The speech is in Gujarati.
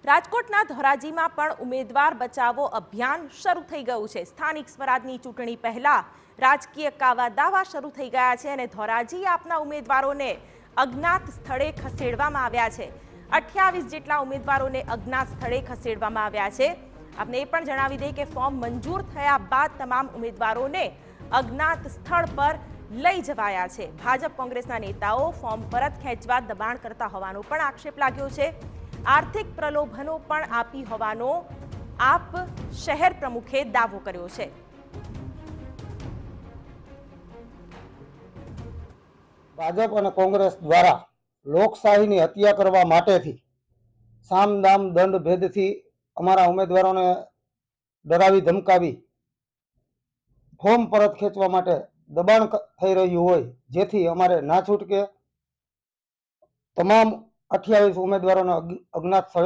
રાજકોટના ધોરાજીમાં પણ ઉમેદવાર બચાવો અભિયાન શરૂ થઈ ગયું છે। સ્થાનિક સ્વરાજની ચૂંટણી પહેલા રાજકીય કાવાદાવા શરૂ થઈ ગયા છે અને ધોરાજી આપના ઉમેદવારોને અજ્ઞાત સ્થળે ખસેડવામાં આવ્યા છે। 28 જેટલા ઉમેદવારોને અજ્ઞાત સ્થળે ખસેડવામાં આવ્યા છે। આપને એ પણ જણાવી દઈએ કે ફોર્મ મંજૂર થયા બાદ તમામ ઉમેદવારોને અજ્ઞાત સ્થળ પર લઈ જવાયા છે। ભાજપ કોંગ્રેસના નેતાઓ ફોર્મ પરત ખેંચવા દબાણ કરતા હોવાનો પણ આક્ષેપ લાગ્યો છે। આર્થિક પ્રલોભનો પણ આપી હોવાનો આપ શહેર પ્રમુખે દાવો કર્યો છે। ભાજપ અને કોંગ્રેસ દ્વારા લોકશાહીની હત્યા કરવા માટેથી સામ દામ દંડ ભેદથી અમારા ઉમેદવારોને ડરાવી ધમકાવી ફોર્મ પરત ખેંચવા માટે દબાણ થઈ રહ્યું હોય, જેથી અમારે ના છૂટકે તમામ 28 ઉમેદવારોને અજ્ઞાત સ્થળે